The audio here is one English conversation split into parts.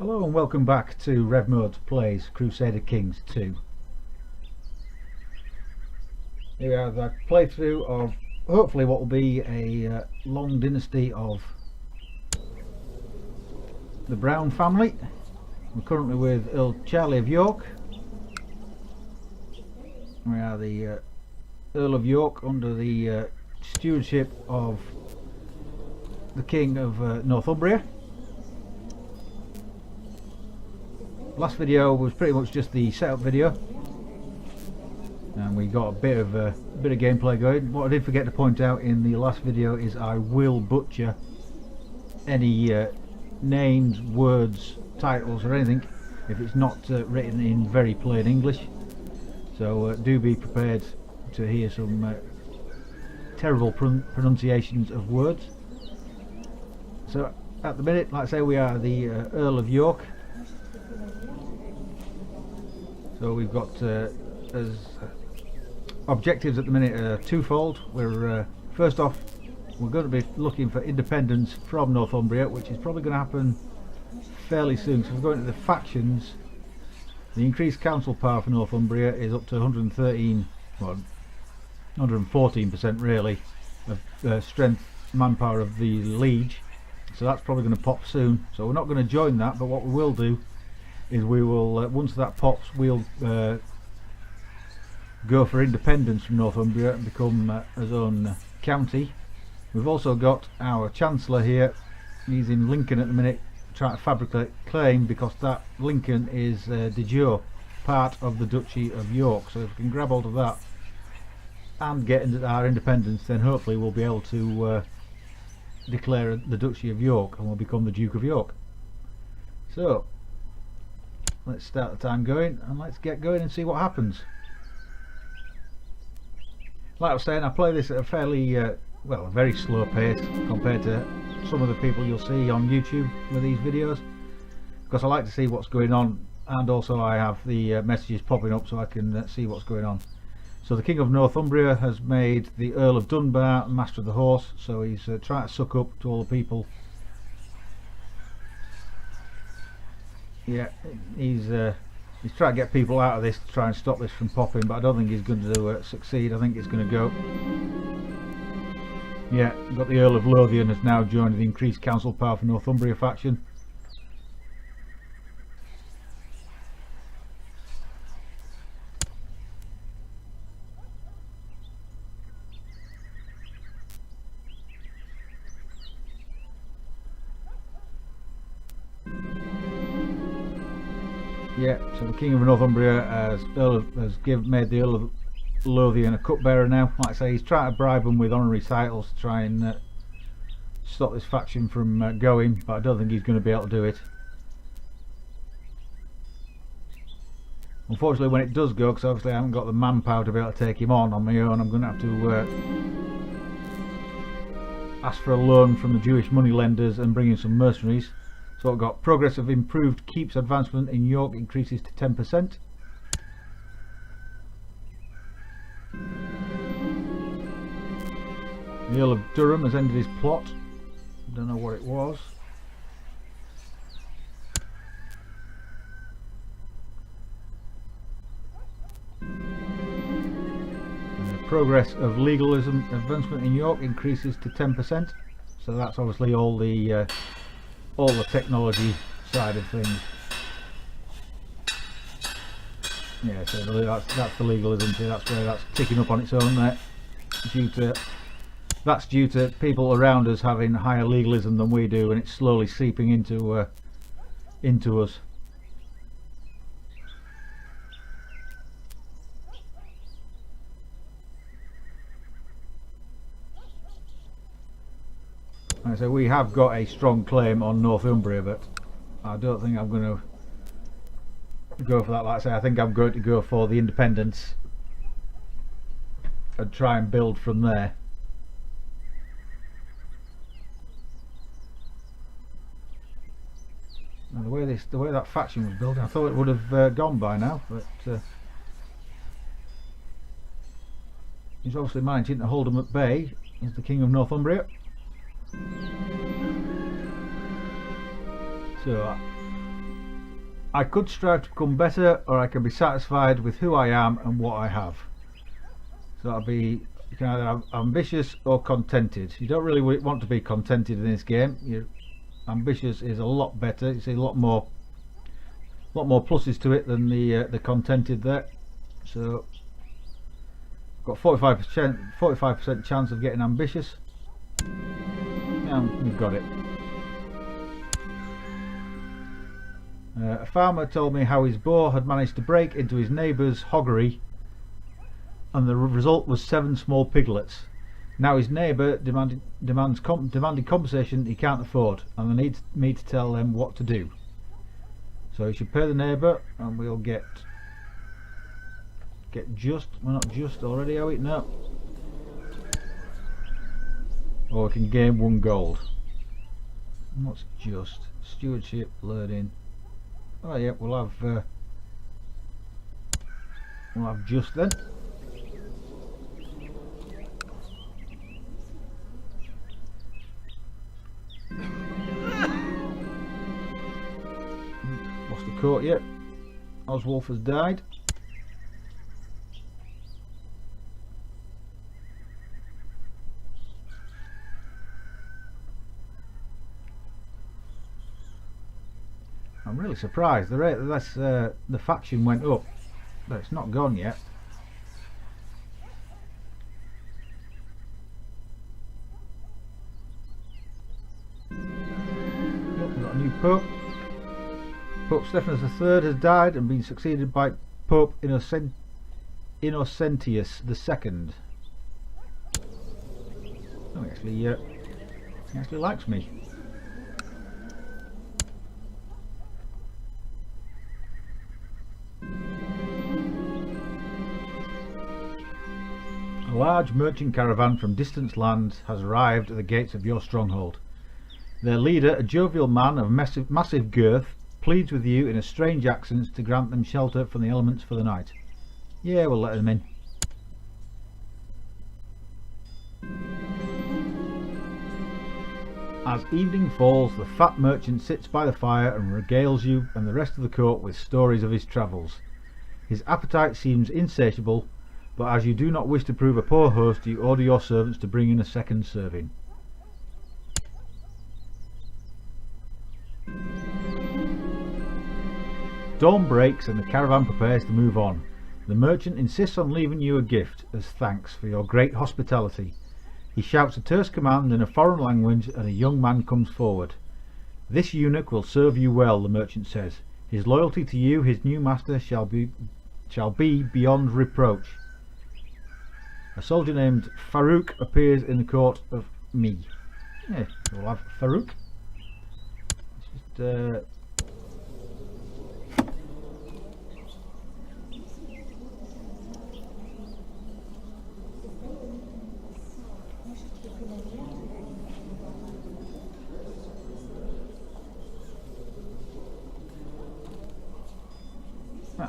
Hello and welcome back to Rev Mode Plays Crusader Kings II. Here we have a playthrough of hopefully what will be a long dynasty of the Brown family. We're currently with Earl Charlie of York. We are the Earl of York under the stewardship of the King of Northumbria. Last video was pretty much just the setup video, and we got a bit of gameplay going. What I did forget to point out in the last video is I will butcher any names, words, titles or anything if it's not written in very plain English, so do be prepared to hear some terrible pronunciations of words. So at the minute, like I say, we are the Earl of York. So we've got as objectives at the minute twofold. We're first off, we're going to be looking for independence from Northumbria, which is probably going to happen fairly soon. So we're going to the factions. The increased council power for Northumbria is up to 113, well, 114% really, of strength manpower of the liege. So that's probably going to pop soon. So we're not going to join that, but what we will do is we will, once that pops, we'll go for independence from Northumbria and become his own county. We've also got our Chancellor here. He's in Lincoln at the minute, trying to fabricate claim, because that Lincoln is de jure part of the Duchy of York. So if we can grab hold of that and get into our independence, then hopefully we'll be able to declare the Duchy of York and we'll become the Duke of York. So let's start the time going and let's get going and see what happens. Like I was saying, I play this at a fairly, well, a very slow pace compared to some of the people you'll see on YouTube with these videos, because I like to see what's going on, and also I have the messages popping up so I can see what's going on. So the King of Northumbria has made the Earl of Dunbar Master of the Horse, so he's trying to suck up to all the people. Yeah, he's trying to get people out of this to try and stop this from popping, but I don't think he's going to succeed. I think it's going to go. Yeah, we've got the Earl of Lothian has now joined the increased council power for Northumbria faction. Yeah, so the King of Northumbria has made the Earl of Lothian a cupbearer now. Like I say, he's trying to bribe them with honorary titles to try and stop this faction from going, but I don't think he's going to be able to do it. Unfortunately, when it does go, because obviously I haven't got the manpower to be able to take him on my own, I'm going to have to ask for a loan from the Jewish moneylenders and bring in some mercenaries. So I've got progress of improved keeps advancement in York increases to 10%. The Earl of Durham has ended his plot. Don't know what it was. Progress of legalism advancement in York increases to 10%. So that's obviously all the technology side of things. Yeah, so that's the legalism. See, that's where that's ticking up on its own there. That's due to people around us having higher legalism than we do, and it's slowly seeping into us. So we have got a strong claim on Northumbria, but I don't think I'm going to go for that. Like I say, I think I'm going to go for the independence and try and build from there. Now, the way that faction was built, I thought it would have gone by now, but he's obviously managing to hold them at bay. He's the King of Northumbria. So I could strive to become better, or I can be satisfied with who I am and what I have. So that'll be, you can either have ambitious or contented. You don't really want to be contented in this game. Ambitious is a lot better. You see a lot more pluses to it than the contented there. So got 45% chance of getting ambitious, and we've got it. A farmer told me how his boar had managed to break into his neighbour's hoggery, and the result was 7 small piglets. Now his neighbour demanded compensation he can't afford, and they need me to tell them what to do. So you should pay the neighbour, and we'll get just. We're not just already, are we? No. Or we can gain 1 gold. And what's just? Stewardship, learning. Oh yeah, we'll have just then. Lost the court yet. Oswulf has died. I'm really surprised the rate that the faction went up, but it's not gone yet. Yep, we've got a new Pope. Pope Stephanus III has died and been succeeded by Pope Innocentius II. Oh, he actually likes me. A large merchant caravan from distant lands has arrived at the gates of your stronghold. Their leader, a jovial man of massive girth, pleads with you in a strange accent to grant them shelter from the elements for the night. Yeah, we'll let them in. As evening falls, the fat merchant sits by the fire and regales you and the rest of the court with stories of his travels. His appetite seems insatiable, but as you do not wish to prove a poor host, you order your servants to bring in a second serving. Dawn breaks and the caravan prepares to move on. The merchant insists on leaving you a gift as thanks for your great hospitality. He shouts a terse command in a foreign language and a young man comes forward. This eunuch will serve you well, the merchant says. His loyalty to you, his new master, shall be beyond reproach. A soldier named Farouk appears in the court of me. Yeah, we'll have Farouk. Just,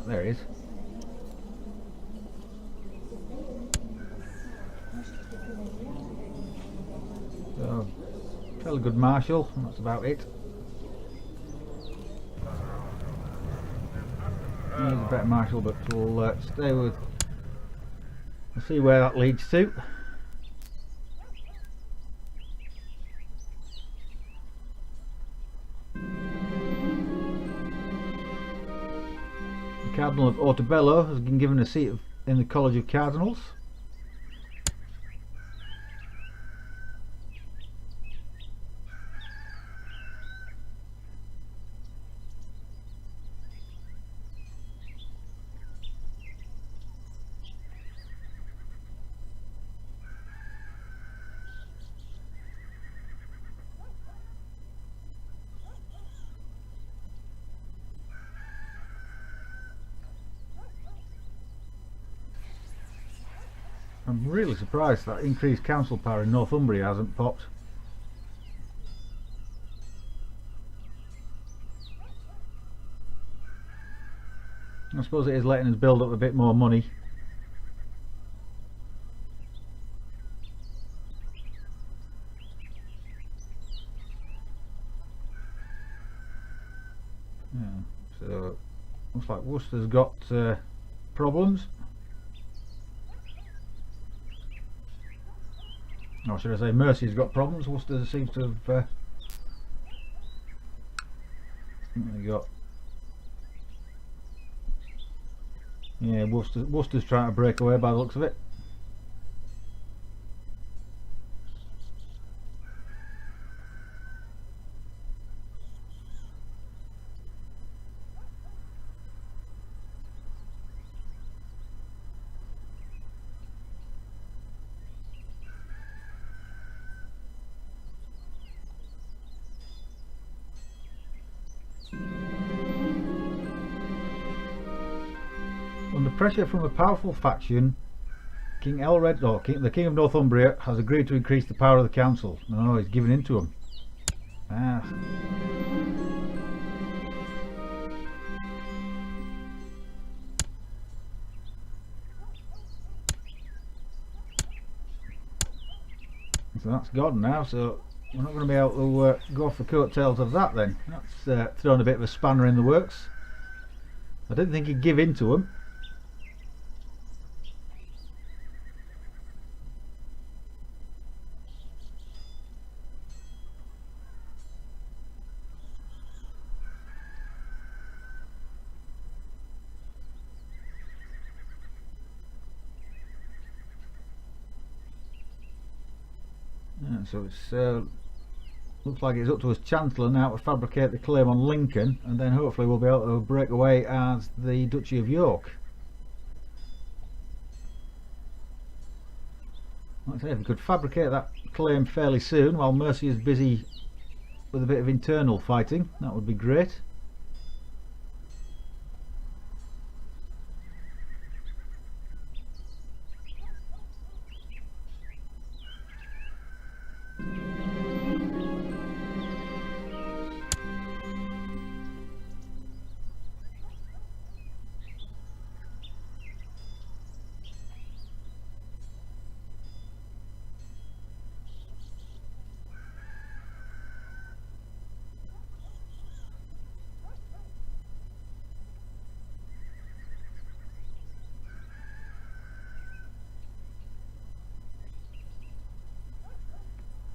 there he is. So, fairly good marshal, and that's about it. He's a better marshal, but we'll stay with. We'll see where that leads to. The Cardinal of Ortobello has been given a seat in the College of Cardinals. I'm really surprised that increased council power in Northumbria hasn't popped. I suppose it is letting us build up a bit more money. Yeah, So looks like Worcester's got problems. Or should I say Mercy's got problems. Worcester seems to have got, yeah, Worcester's trying to break away by the looks of it. Under pressure from a powerful faction, King Elred, or the King of Northumbria, has agreed to increase the power of the council. No, he's giving in to him. Ah. So that's gone now, so we're not going to be able to go off the coattails of that then. That's thrown a bit of a spanner in the works. I didn't think he'd give in to him. So it's looks like it's up to us Chancellor now to fabricate the claim on Lincoln, and then hopefully we'll be able to break away as the Duchy of York. Like I say, if we could fabricate that claim fairly soon while Mercy is busy with a bit of internal fighting, that would be great.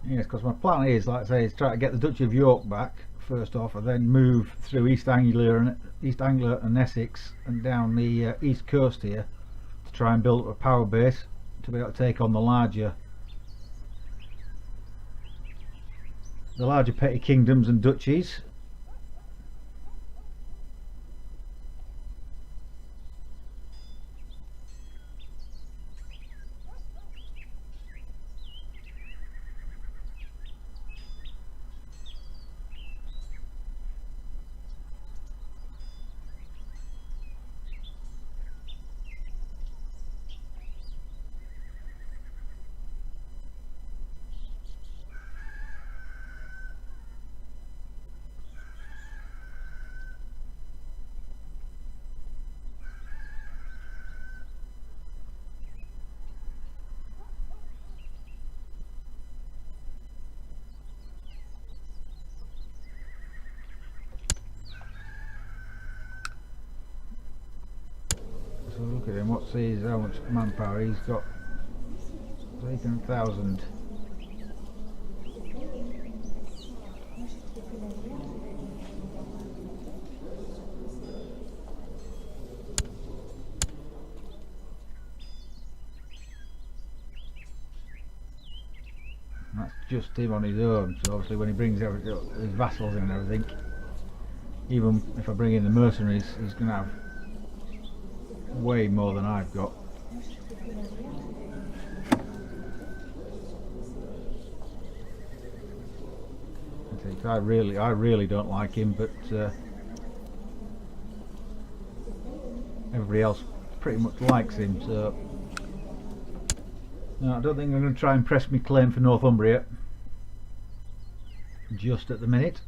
Yes, because my plan is, like I say, is try to get the Duchy of York back first off, and then move through East Anglia and Essex and down the east coast here to try and build up a power base to be able to take on the larger petty kingdoms and duchies. So look at him, how much manpower he's got. 18,000. That's just him on his own, so obviously when he brings his vassals in and everything, even if I bring in the mercenaries, he's going to have way more than I've got. I really don't like him, but everybody else pretty much likes him, so no, I don't think I'm going to try and press my claim for Northumbria just at the minute.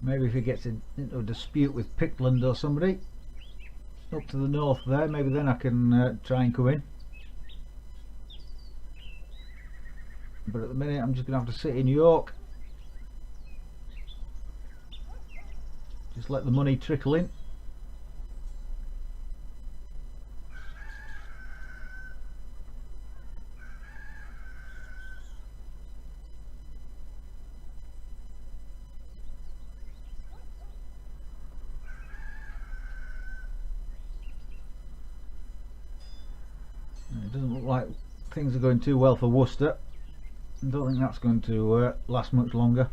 Maybe if he gets into a dispute with Pickland or somebody up to the north there, maybe then I can try and come in. But at the minute I'm just going to have to sit in York. Just let the money trickle in. It doesn't look like things are going too well for Worcester. I don't think that's going to last much longer.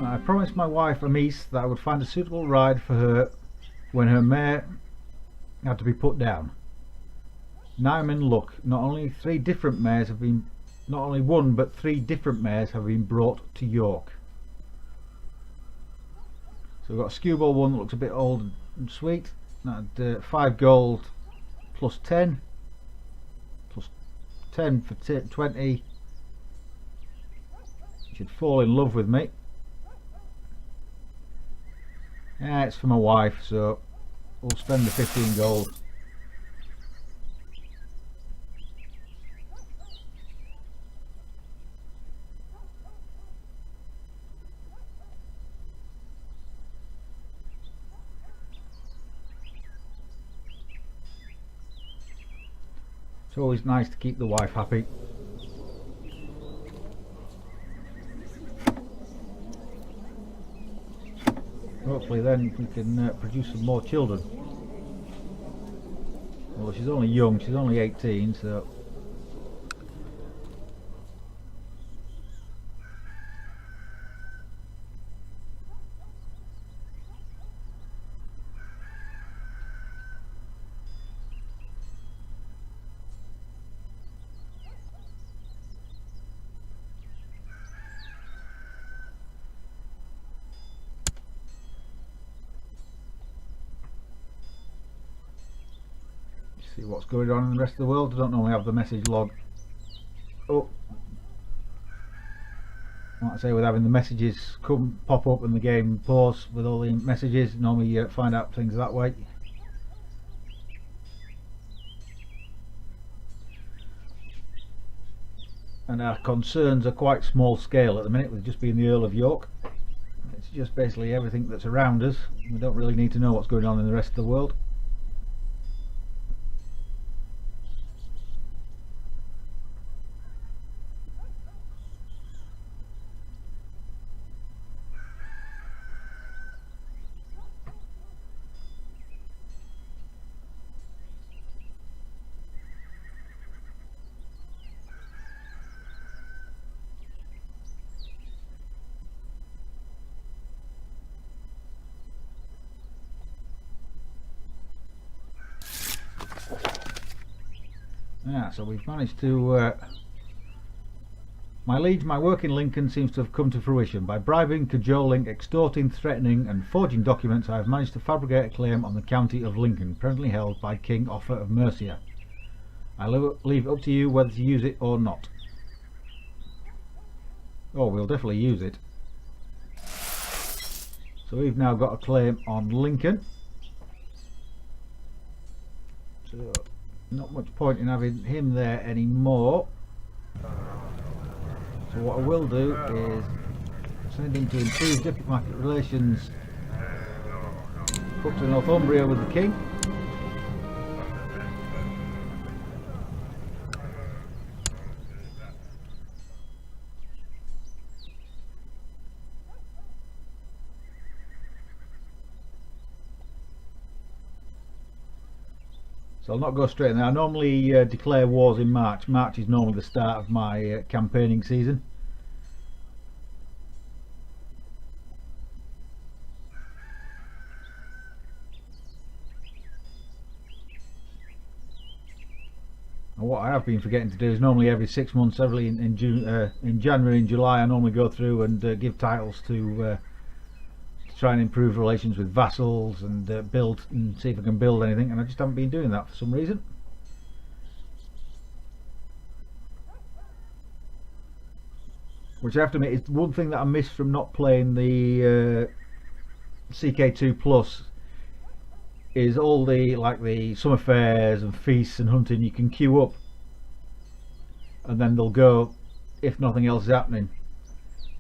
I promised my wife Amise that I would find a suitable ride for her when her mare had to be put down. Now I'm in luck. Not only one but three different mares have been brought to York. So we've got a skewball one that looks a bit old and sweet. That 5 gold plus 10 for 20. Should fall in love with me. Yeah, it's for my wife, so we'll spend the 15 gold. It's always nice to keep the wife happy. Hopefully then we can produce some more children. Well, she's only young, she's only 18, so see what's going on in the rest of the world. I don't normally have the message log. Oh, like I say, with having the messages pop up and the game pause with all the messages, normally find out things that way. And our concerns are quite small scale at the minute, with just being the Earl of York. It's just basically everything that's around us. We don't really need to know what's going on in the rest of the world. Yeah, so we've managed to my work in Lincoln seems to have come to fruition. By bribing, cajoling, extorting, threatening and forging documents, I have managed to fabricate a claim on the county of Lincoln, presently held by King Offa of Mercia. I leave it up to you whether to use it or not. Oh, we'll definitely use it. So we've now got a claim on Lincoln. So not much point in having him there anymore. So what I will do is send him to improve diplomatic relations up to Northumbria with the king. So I'll not go straight in there. I normally declare wars in March. March is normally the start of my campaigning season. what I have been forgetting to do is normally every 6 months, every in January and July, I normally go through and give titles to try and improve relations with vassals and build and see if I can build anything, and I just haven't been doing that for some reason. Which I have to admit is one thing that I miss from not playing the CK2 Plus, is all the the summer fairs and feasts and hunting. You can queue up and then they'll go if nothing else is happening,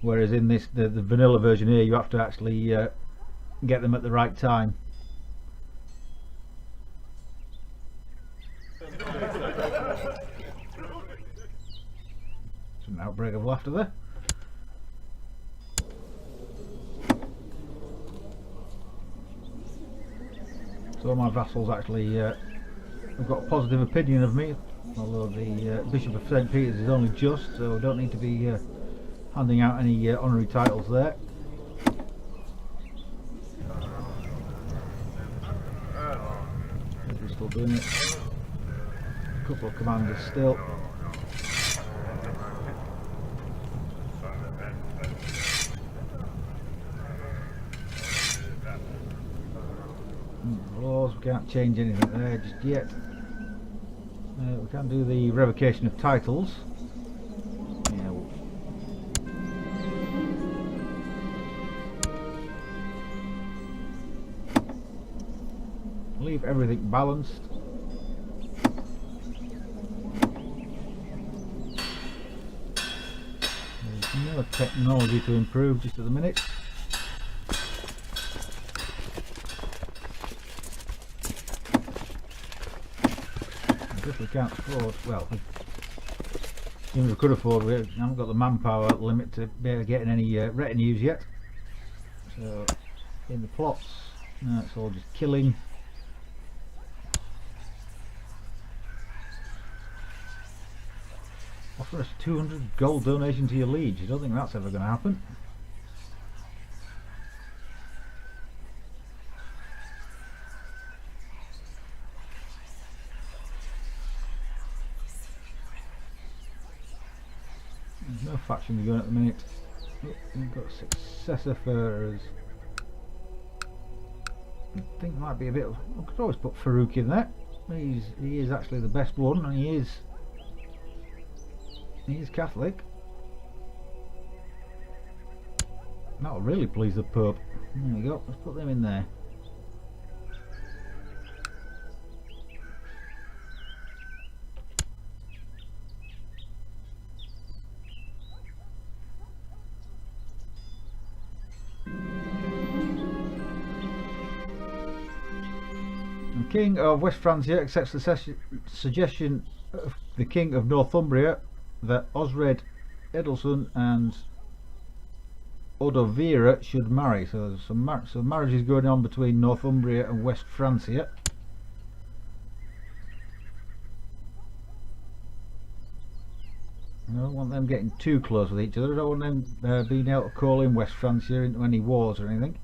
whereas in this the vanilla version here, you have to actually get them at the right time. It's an outbreak of laughter there. So my vassals actually have got a positive opinion of me, although the Bishop of St. Peter's is only just, so I don't need to be handing out any honorary titles there. We're still doing it. A couple of commanders still. Laws, we can't change anything there just yet. We can do the revocation of titles. Yeah. Leave everything balanced. There's no technology to improve just at the minute. If we can't afford, well, even if we could afford, we haven't got the manpower limit to be able to get any retinues yet. So in the plots, no, it's all just killing. Offer us 200 gold donation to your liege. I don't think that's ever going to happen. There's no faction going at the minute. Oh, we've got successor pharaohs. I think might be a bit of, I could always put Farouk in there. He is actually the best one, and he is Catholic. That'll really please the Pope. There we go, let's put them in there. The King of West Francia accepts the suggestion of the King of Northumbria that Osred Edelson and Odovira should marry. So there's some marriage is going on between Northumbria and West Francia. I don't want them getting too close with each other. I don't want them being able to call in West Francia into any wars or anything.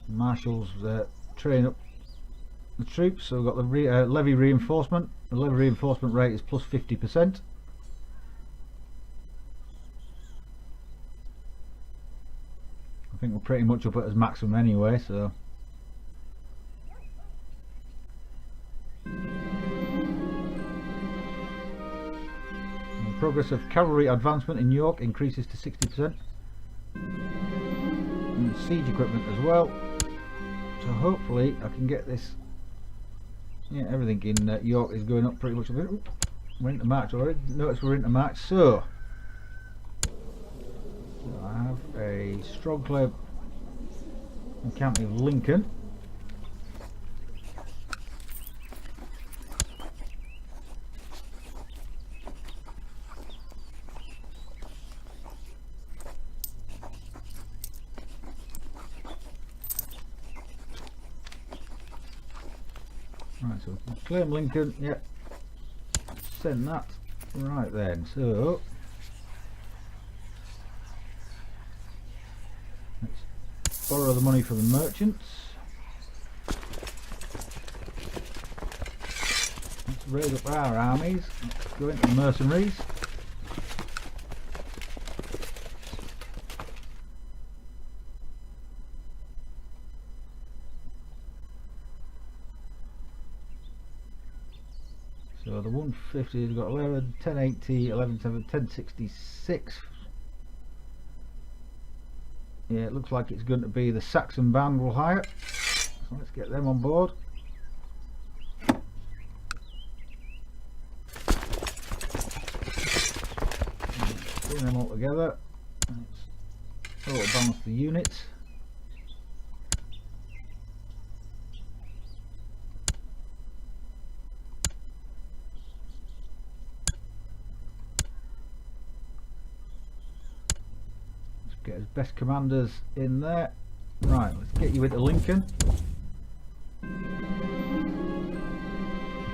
Marshals train up the troops, so we've got the levy reinforcement. The levy reinforcement rate is plus 50%. I think we're pretty much up at its maximum anyway, so the progress of cavalry advancement in York increases to 60%. And siege equipment as well. So hopefully I can get this. Yeah, everything in York is going up pretty much. We're into March already. Notice we're into March. So I have a strong club in County of Lincoln. Right, so claim Lincoln, yep. Send that. Right then, so let's borrow the money from the merchants. Let's raise up our armies. Let's go into the mercenaries. So the 150 has got 11, 1080, 11, 7, 1066. Yeah, it looks like it's going to be the Saxon band we'll hire. So let's get them on board. Bring them all together. Let's auto balance the units. Get his best commanders in there. Right, let's get you into Lincoln.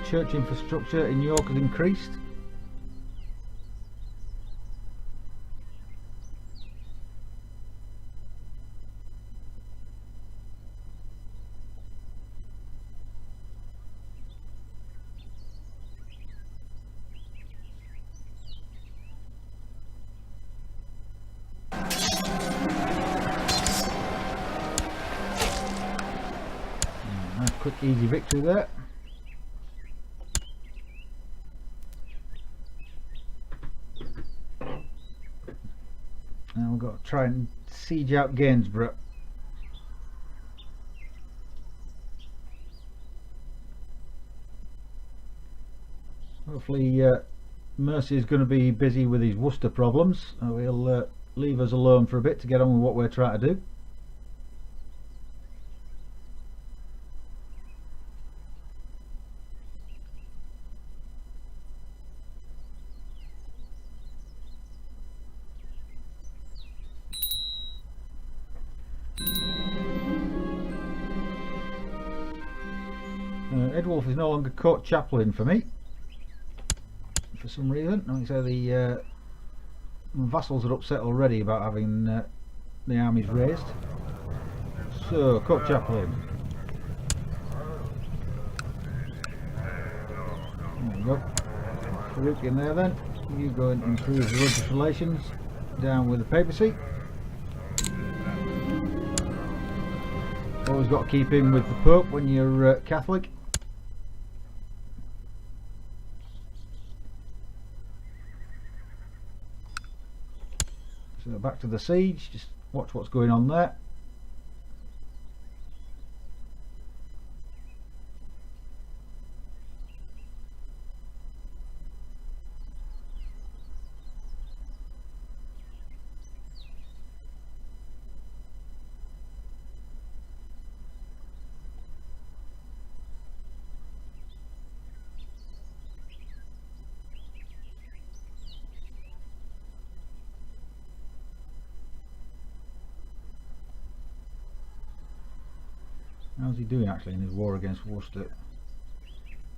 Church infrastructure in York has increased. Quick easy victory there. Now we've got to try and siege out Gainsborough. Hopefully Mercy is going to be busy with his Worcester problems, so he'll leave us alone for a bit to get on with what we're trying to do. Edwulf is no longer court chaplain for me for some reason. Like I say, the vassals are upset already about having the armies raised. So, court chaplain. There we go. Farouk in there then. You go and improve religious relations down with the papacy. Always got to keep in with the Pope when you're Catholic. So back to the siege, just watch what's going on there. How's he doing actually in his war against Worcester?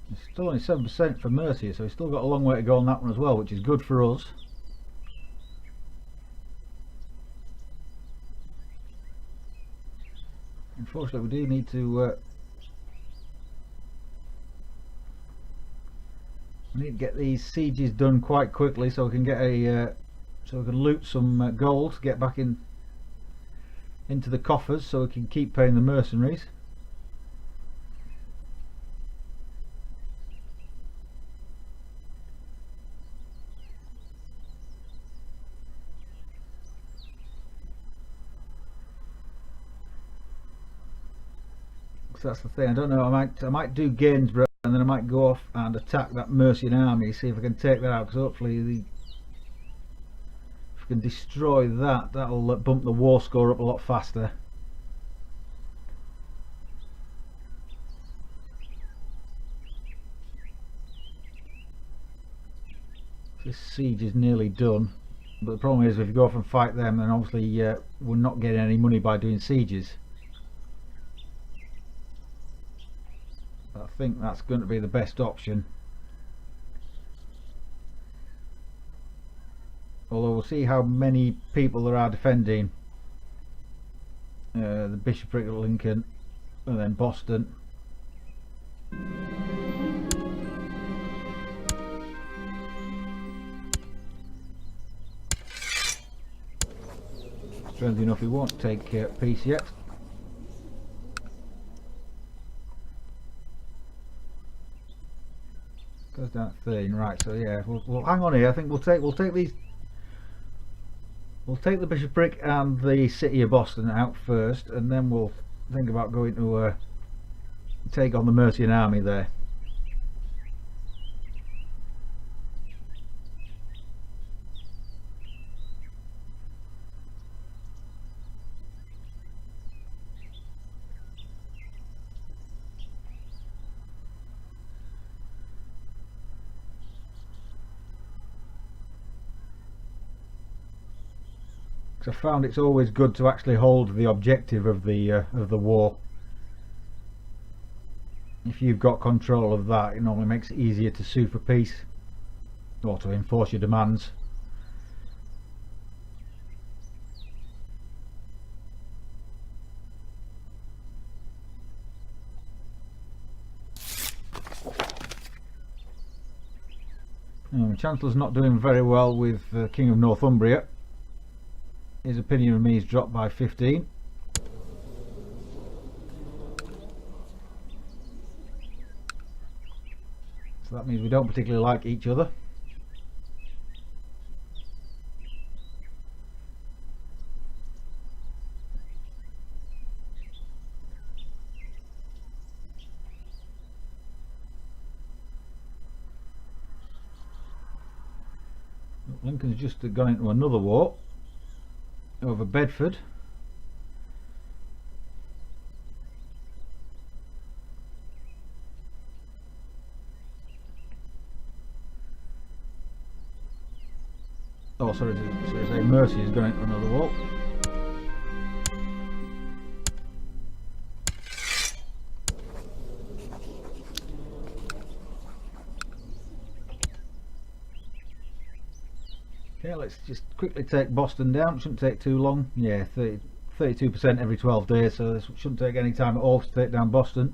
He's still only 7% for Mercia, so he's still got a long way to go on that one as well, which is good for us. Unfortunately, we do need to get these sieges done quite quickly, so we can get a so we can loot some gold, get back into the coffers, so we can keep paying the mercenaries. So that's the thing. I don't know. I might do Gainsborough, and then I might go off and attack that Mercian army. See if I can take that out. Because hopefully, if we can destroy that, that'll bump the war score up a lot faster. This siege is nearly done, but the problem is if you go off and fight them, then obviously we're not getting any money by doing sieges. I think that's going to be the best option. Although we'll see how many people there are defending the bishopric of Lincoln and then Boston. Strangely enough, he won't take peace yet. Goes down at 13, right? So yeah, we'll hang on here. I think we'll take these. We'll take the bishopric and the city of Boston out first, and then we'll think about going to take on the Mercian army there. I found it's always good to actually hold the objective of the war. If you've got control of that, it normally makes it easier to sue for peace or to enforce your demands. The Chancellor's not doing very well with the King of Northumbria. His opinion of me is dropped by 15. So that means we don't particularly like each other. Lincoln's just gone into another war over Bedford. Oh, sorry to say, Mercia is going into another war. Okay, let's just quickly take Boston down. Shouldn't take too long. Yeah, 32% every 12 days, so this shouldn't take any time at all to take down Boston.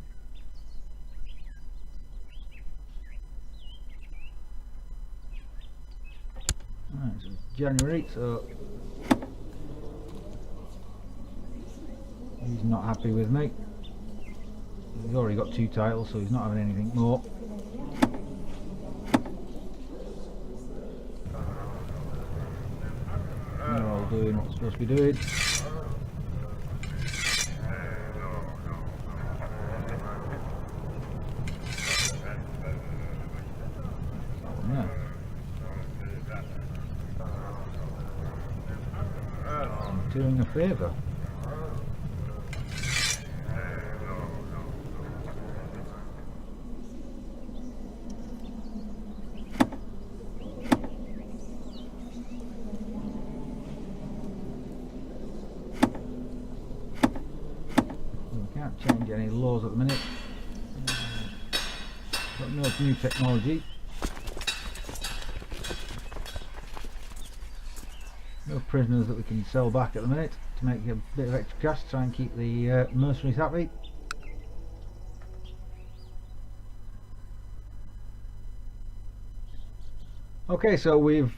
Right, so it's January, so he's not happy with me. He's already got 2 titles, so he's not having anything more. They're all doing what they're supposed to be doing. Yeah. I'm doing a favour. Change any laws at the minute. Got no new technology. No prisoners that we can sell back at the minute to make a bit of extra cash, try and keep the mercenaries happy. Okay, so we've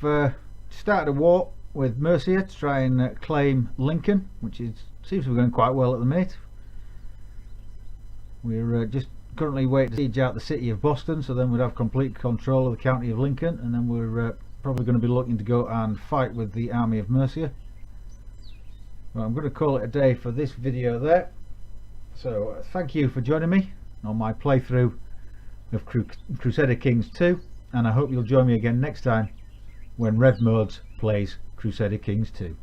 started a war with Mercia to try and claim Lincoln, which seems to be going quite well at the minute. We're just currently waiting to siege out the city of Boston, so then we'd have complete control of the county of Lincoln, and then we're probably going to be looking to go and fight with the army of Mercia. Well, I'm going to call it a day for this video there. So thank you for joining me on my playthrough of Crusader Kings II, and I hope you'll join me again next time when Rev Modes plays Crusader Kings II.